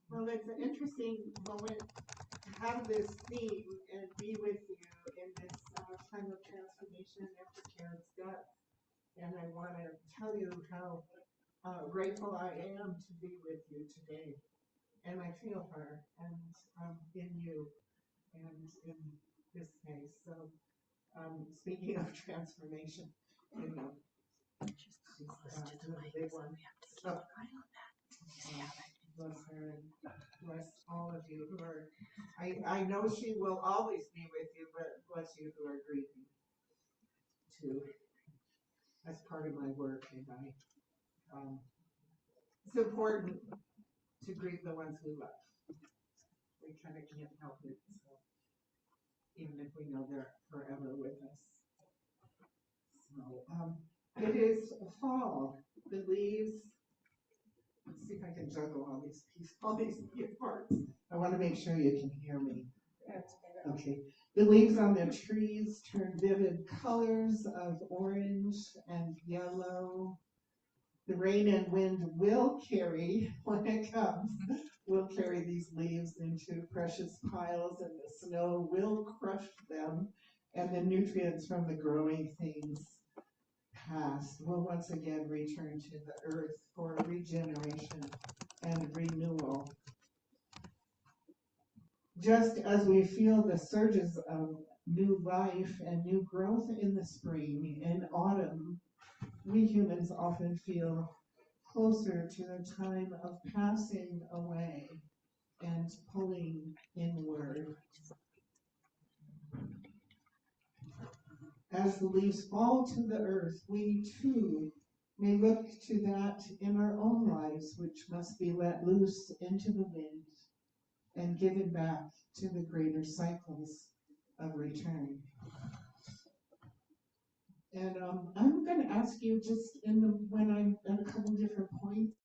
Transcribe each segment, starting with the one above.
Well, it's an interesting moment to have this theme and be with you in this time of transformation after Karen's death. And I want to tell you how grateful I am to be with you today. And I feel her and in you and in this space. So speaking of transformation, you know, she's a big one. So, bless her and bless all of you who are, I know she will always be with you, but bless you who are grieving too. That's part of my work, and it's important to grieve the ones we love. We kind of can't help it, so even if we know they're forever with us. So it is fall. The leaves. Let's see if I can juggle all these pieces, all these parts. I want to make sure you can hear me. Okay. The leaves on the trees turn vivid colors of orange and yellow. The rain and wind will carry, when it comes, will carry these leaves into precious piles, and the snow will crush them, and the nutrients from the growing things past will once again return to the earth for regeneration and renewal. Just as we feel the surges of new life and new growth in the spring and autumn, we humans often feel closer to the time of passing away and pulling inward. As the leaves fall to the earth, we too may look to that in our own lives, which must be let loose into the wind and given back to the greater cycles of return. And I'm going to ask you just when I'm at a couple different points.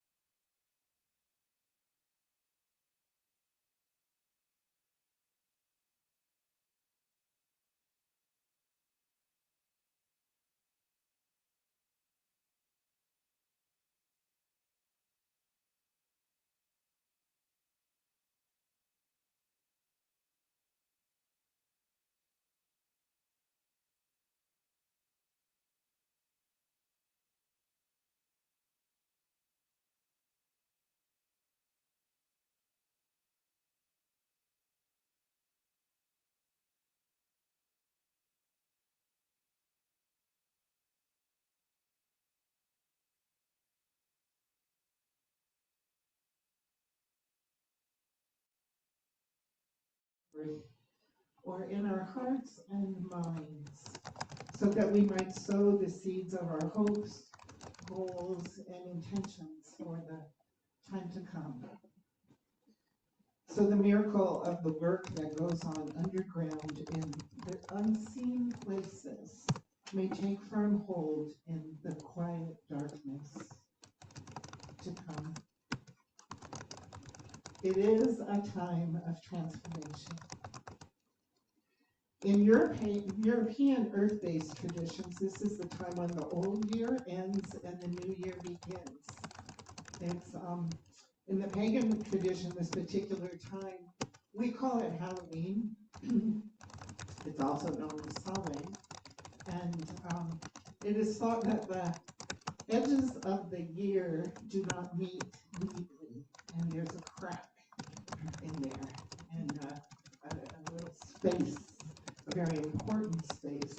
Or in our hearts and minds, so that we might sow the seeds of our hopes, goals, and intentions for the time to come. So the miracle of the work that goes on underground in the unseen places may take firm hold in the quiet darkness to come. It is a time of transformation. In European earth-based traditions, this is the time when the old year ends and the new year begins. It's in the pagan tradition, this particular time, we call it Halloween. It's also known as Samhain. And it is thought that the edges of the year do not meet neatly, and there's a crack in there, and a little space, a very important space.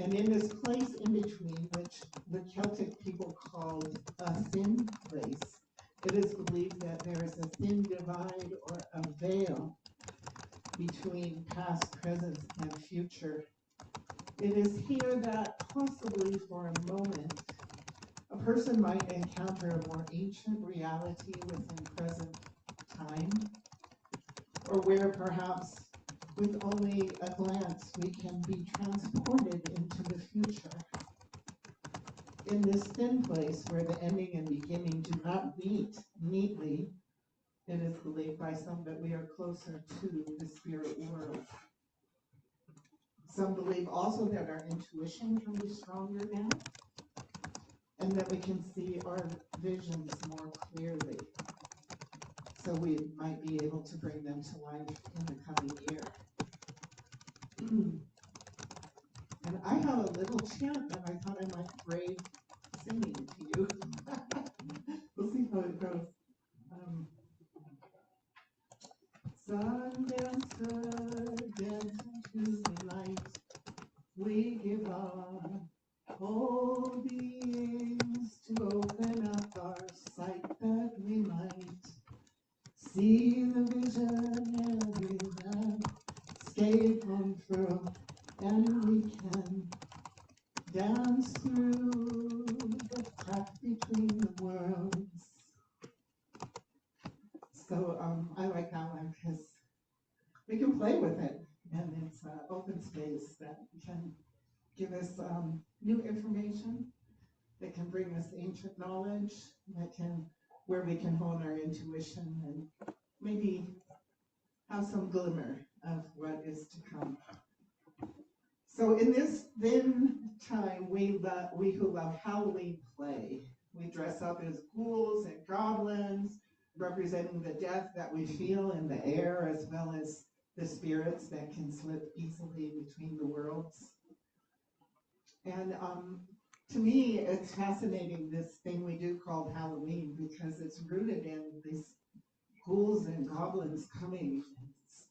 And in this place in between, which the Celtic people called a thin place, it is believed that there is a thin divide or a veil between past, present, and future. It is here that possibly for a moment, a person might encounter a more ancient reality within present time, or where perhaps with only a glance we can be transported into the future. In this thin place where the ending and beginning do not meet neatly, it is believed by some that we are closer to the spirit world. Some believe also that our intuition can be stronger now, and that we can see our visions more clearly. So we might be able to bring them to life in the coming year. And I have a little chant that I thought I might brave singing to you. We'll see how it goes. Sun dancer, dance into the light. We give our whole beings to open up our sight that we might see the vision every landscape unfurl, and we can dance through the crack between the worlds. So I like that one because we can play with it, and it's an open space that can give us new information, that can bring us ancient knowledge, where we can hone our intuition and maybe have some glimmer of what is to come. So in this then time, we who love Halloween play. We dress up as ghouls and goblins, representing the death that we feel in the air, as well as the spirits that can slip easily between the worlds. And to me, it's fascinating, this thing we do called Halloween, because it's rooted in these ghouls and goblins coming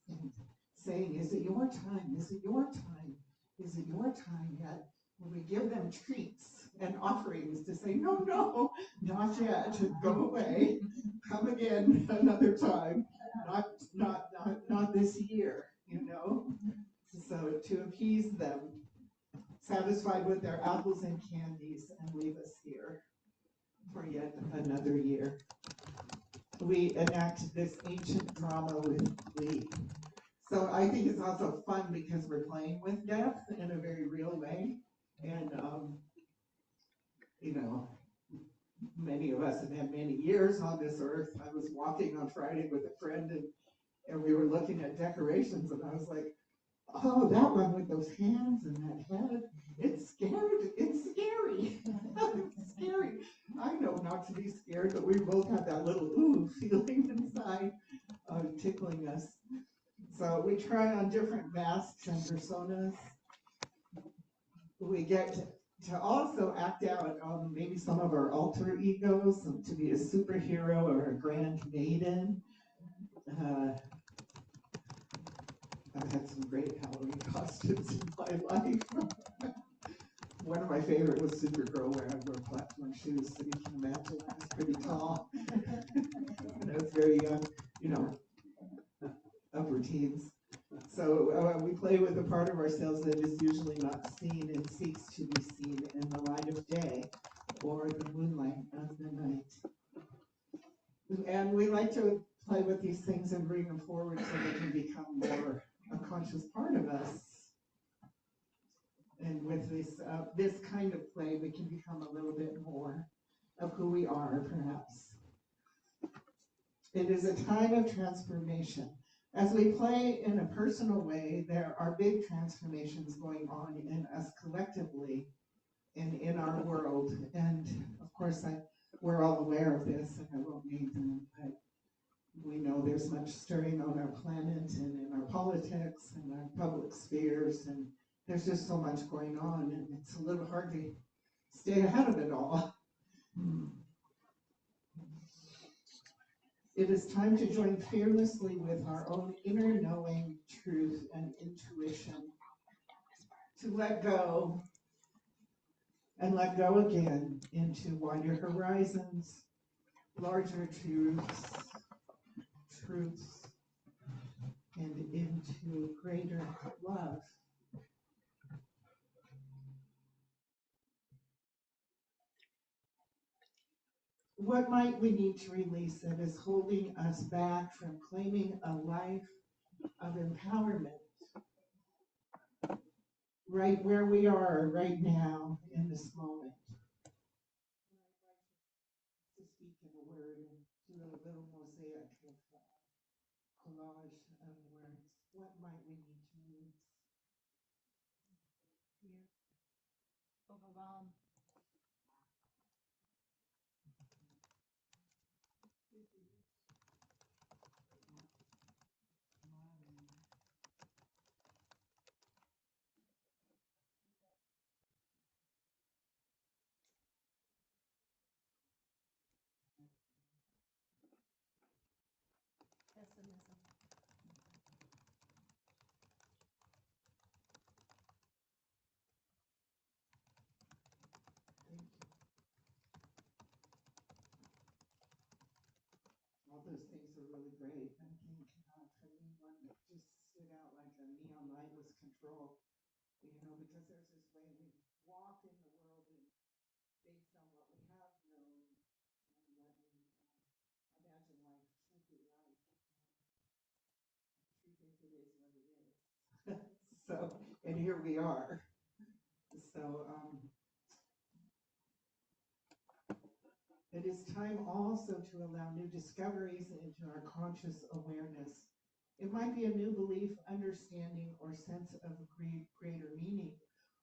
and saying, is it your time? Is it your time? Is it your time yet? When we give them treats and offerings to say, no, no, not yet, go away, come again another time, not this year, you know? So to appease them, satisfied with their apples and candies, and leave us here for yet another year. We enact this ancient drama with glee. So I think it's also fun because we're playing with death in a very real way. And, you know, many of us have had many years on this earth. I was walking on Friday with a friend, and we were looking at decorations, and I was like, oh, that one with those hands and that head, it's scary. It's scary. It's scary. I know not to be scared, but we both have that little ooh feeling inside, tickling us. So we try on different masks and personas. We get to also act out maybe some of our alter egos, to be a superhero or a grand maiden. I've had some great Halloween costumes in my life. One of my favorite was Supergirl, where I wore platform shoes, so you can imagine I was pretty tall. And I was very young, you know, upper teens. So we play with a part of ourselves that is usually not seen and seeks to be seen in the light of day or the moonlight of the night. And we like to play with these things and bring them forward so they can become more a conscious part of us. And with this kind of play, we can become a little bit more of who we are, perhaps. It is a time of transformation. As we play in a personal way, there are big transformations going on in us collectively and in our world. And of course, we're all aware of this, and I won't name them, but we know there's much stirring on our planet and in our politics and our public spheres, and there's just so much going on, and it's a little hard to stay ahead of it all. It is time to join fearlessly with our own inner knowing, truth, and intuition, to let go and let go again into wider horizons, larger truths, and into greater love. What might we need to release that is holding us back from claiming a life of empowerment right where we are right now in this moment? To speak in a word and do a little mosaic of collage of words. What might we need to release? We're overwhelmed. Pessimism. Thank you. All those things are really great. I think for me, one that just stood out like a neon light was control. Because there's this way we walk in the world and based on what we have known and what we imagine life should be like. The truth is, it is what it is. So, and here we are. So, it is time also to allow new discoveries into our conscious awareness. It might be a new belief, understanding, or sense of greater meaning,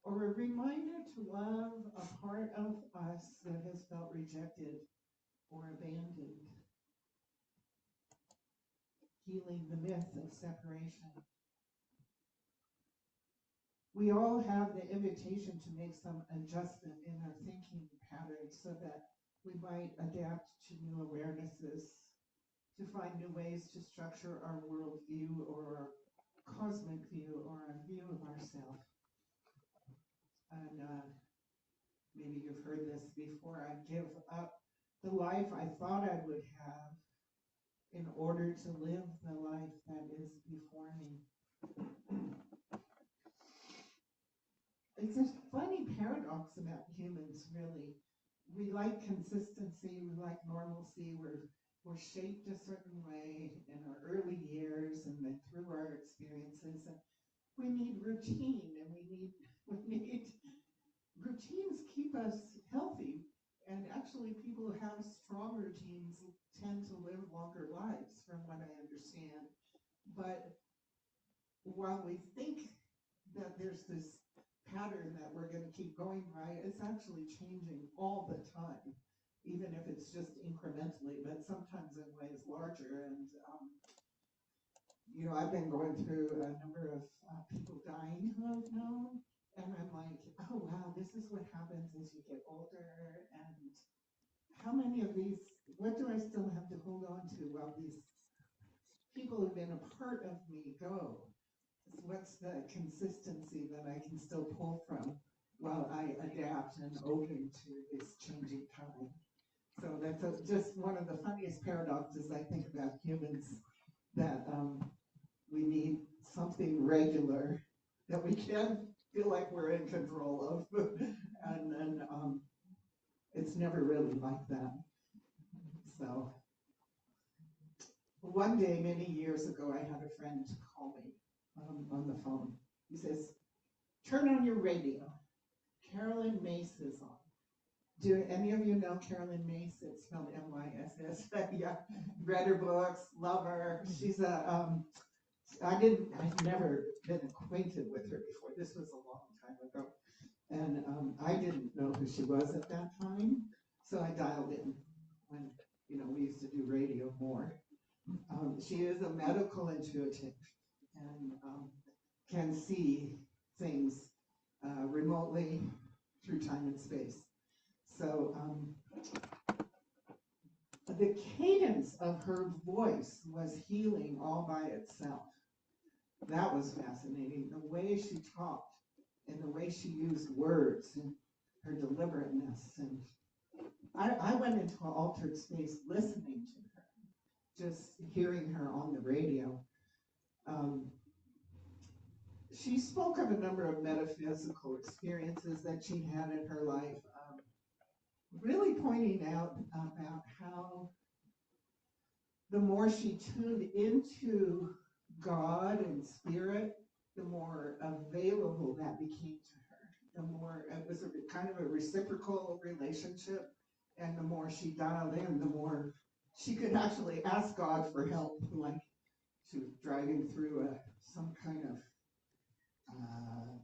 or a reminder to love a part of us that has felt rejected or abandoned. Healing the myth of separation. We all have the invitation to make some adjustment in our thinking patterns so that we might adapt to new awarenesses, to find new ways to structure our worldview or our cosmic view or our view of ourselves. And maybe you've heard this before. I give up the life I thought I would have in order to live the life that is before me. It's a funny paradox about humans, really. We like consistency, we like normalcy, we're shaped a certain way in our early years and then through our experiences. And we need routine, and we need routines keep us healthy. And actually, people who have strong routines tend to live longer lives, from what I understand. But while we think that there's this pattern that we're going to keep going by, it's actually changing all the time, even if it's just incrementally, but sometimes in ways larger. And I've been going through a number of people dying who I've known, and I'm like, oh wow, this is what happens as you get older. And how many of these, what do I still have to hold on to while these people who've been a part of me go? What's the consistency that I can still pull from while I adapt and open to this changing time? So that's just one of the funniest paradoxes I think about humans, that we need something regular that we can feel like we're in control of. and it's never really like that. So one day, many years ago, I had a friend call me on the phone. He says, turn on your radio. Carolyn Mace is on. Do any of you know Carolyn Mace? It's spelled M-Y-S-S. Yeah, read her books, love her. She's I've never been acquainted with her before. This was a long time ago. And I didn't know who she was at that time. So I dialed in when, we used to do radio more. She is a medical intuitive and can see things remotely through time and space. So the cadence of her voice was healing all by itself. That was fascinating. The way she talked and the way she used words and her deliberateness. And I went into an altered space listening to her, just hearing her on the radio. She spoke of a number of metaphysical experiences that she'd had in her life, really pointing out about how the more she tuned into God and spirit, the more available that became to her. The more it was kind of a reciprocal relationship, and the more she dialed in, the more she could actually ask God for help. Like she was driving through some kind of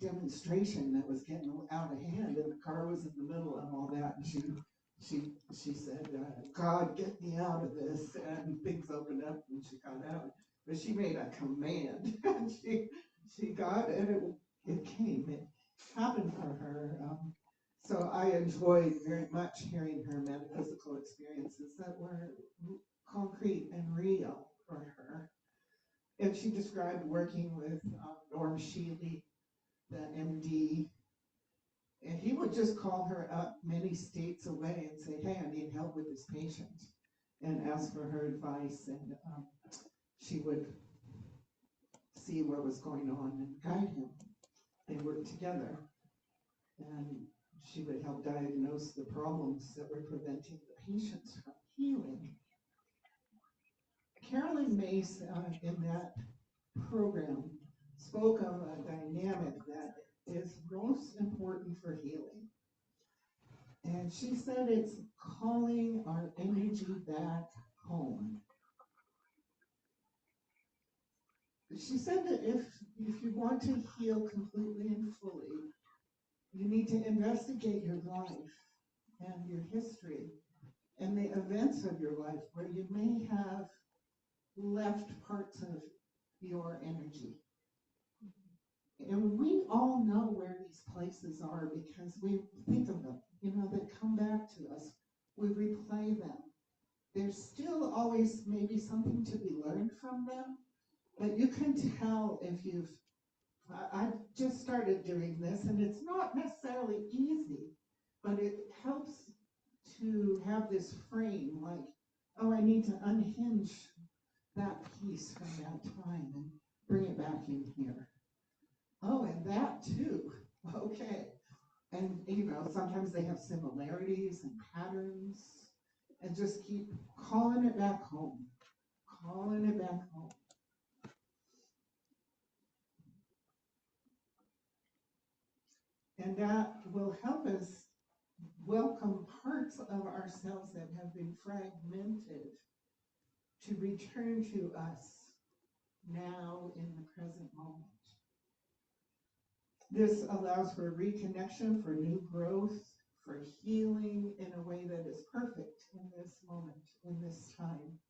demonstration that was getting out of hand, and the car was in the middle of all that, and she said, God, get me out of this, and things opened up and she got out. But she made a command, and she got, and it came, it happened for her. So I enjoyed very much hearing her metaphysical experiences that were concrete and real for her. And she described working with Norm Shealy, the MD, and he would just call her up many states away and say, hey, I need help with this patient, and ask for her advice, and she would see what was going on and guide him. They worked together, and she would help diagnose the problems that were preventing the patients from healing. Carolyn Mace, in that program, spoke of a dynamic that is most important for healing. And she said it's calling our energy back home. She said that if you want to heal completely and fully, you need to investigate your life and your history and the events of your life where you may have left parts of your energy. And we all know where these places are because we think of them, they come back to us. We replay them. There's still always maybe something to be learned from them, but you can tell if I've just started doing this, and it's not necessarily easy, but it helps to have this frame like, oh, I need to unhinge that piece from that time and bring it back in here. Oh, and that too. Okay. And, sometimes they have similarities and patterns, and just keep calling it back home, calling it back home. And that will help us welcome parts of ourselves that have been fragmented to return to us now in the present moment. This allows for reconnection, for new growth, for healing in a way that is perfect in this moment, in this time.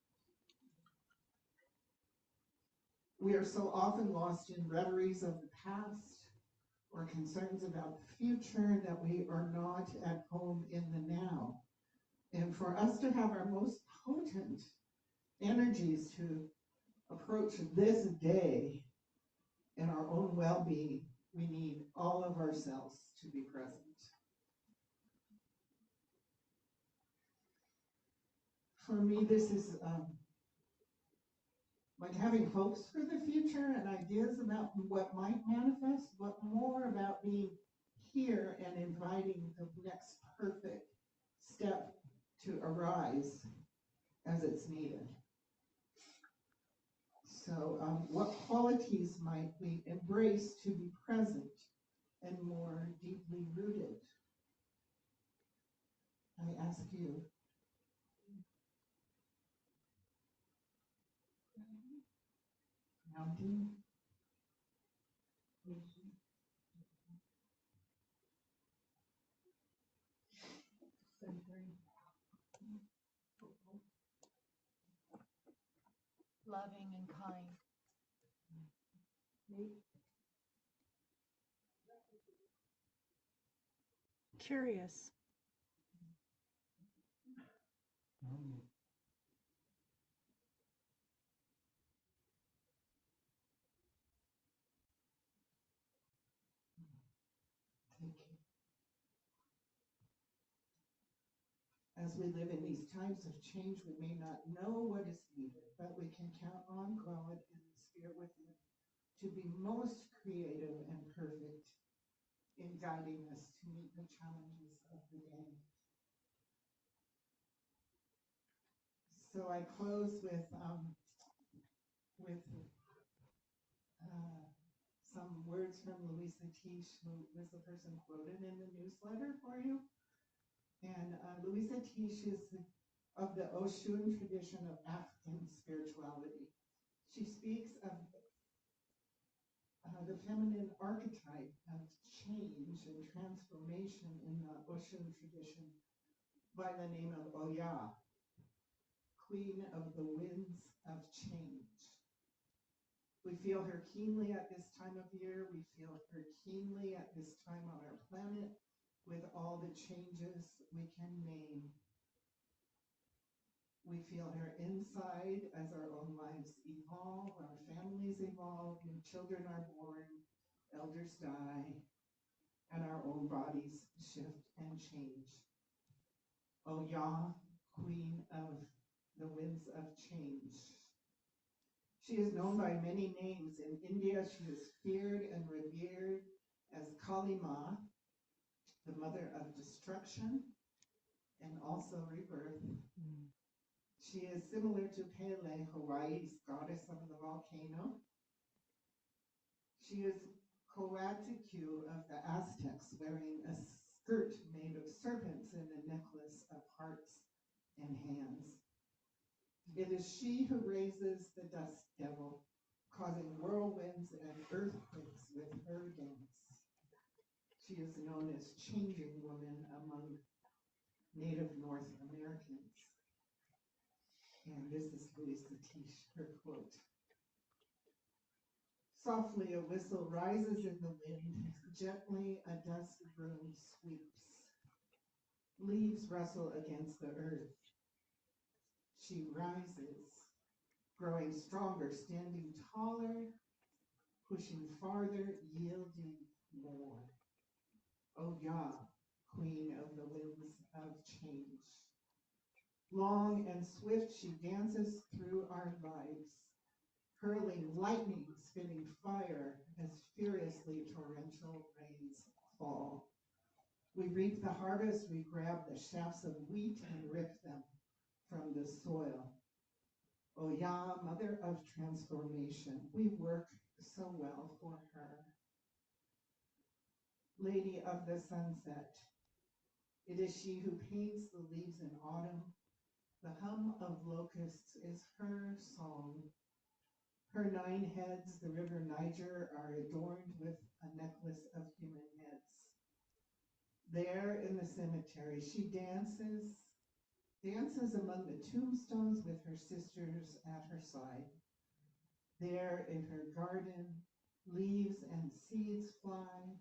We are so often lost in reveries of the past or concerns about the future that we are not at home in the now. And for us to have our most potent energies to approach this day in our own well-being, we need all of ourselves to be present. For me, this is like having hopes for the future and ideas about what might manifest, but more about being here and inviting the next perfect step to arise as it's needed. So what qualities might we embrace to be present and more deeply rooted? I ask you. Mounting. Loving and kind. Curious. As we live in these times of change, we may not know what is needed, but we can count on God and the Spirit within to be most creative and perfect in guiding us to meet the challenges of the day. So I close with some words from Louisa Tish, who was the person quoted in the newsletter for you. And Louisa Tish is of the Oshun tradition of African spirituality. She speaks of the feminine archetype of change and transformation in the Oshun tradition by the name of Oya, Queen of the Winds of Change. We feel her keenly at this time of year. We feel her keenly at this time on our planet with all the changes we can name. We feel her inside as our own lives evolve, our families evolve, new children are born, elders die, and our own bodies shift and change. O Yah, Queen of the Winds of Change. She is known by many names. In India, she is feared and revered as Kali Ma, the mother of destruction and also rebirth. She is similar to Pele, Hawaii's goddess of the volcano. She is Coatlicue of the Aztecs, wearing a skirt made of serpents and a necklace of hearts and hands. It is she who raises the dust devil, causing whirlwinds and earthquakes with her dance. She is known as Changing Woman among Native North Americans. And this is Louise Satish, her quote. Softly a whistle rises in the wind, gently a dust broom sweeps. Leaves rustle against the earth. She rises, growing stronger, standing taller, pushing farther, yielding more. O Yah, Queen of the Winds of Change. Long and swift she dances through our lives, hurling lightning, spitting fire as furiously torrential rains fall. We reap the harvest, we grab the shafts of wheat and rip them from the soil. O Yah, Mother of Transformation, we work so well for her. Lady of the Sunset, it is she who paints the leaves in autumn. The hum of locusts is her song. Her 9 heads, the river Niger, are adorned with a necklace of human heads. There in the cemetery, she dances among the tombstones with her sisters at her side. There in her garden, leaves and seeds fly.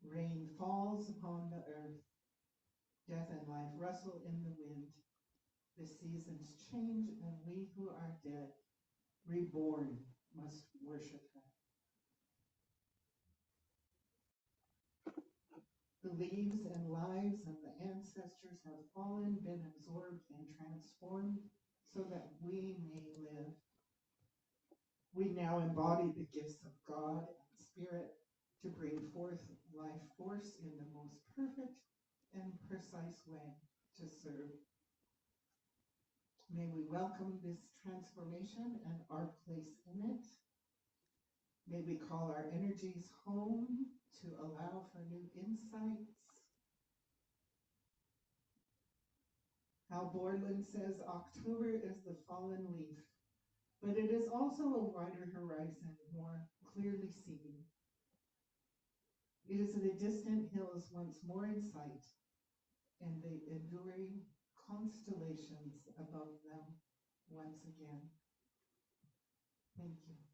Rain falls upon the earth. Death and life rustle in the wind. The seasons change, and we who are dead, reborn, must worship her. The leaves and lives of the ancestors have fallen, been absorbed and transformed so that we may live. We now embody the gifts of God and Spirit to bring forth life force in the most perfect and precise way to serve. May we welcome this transformation and our place in it. May we call our energies home to allow for new insights. Hal Borland says, October is the fallen leaf, but it is also a wider horizon, more clearly seen. It is the distant hills once more in sight, and the enduring constellations above them once again. Thank you.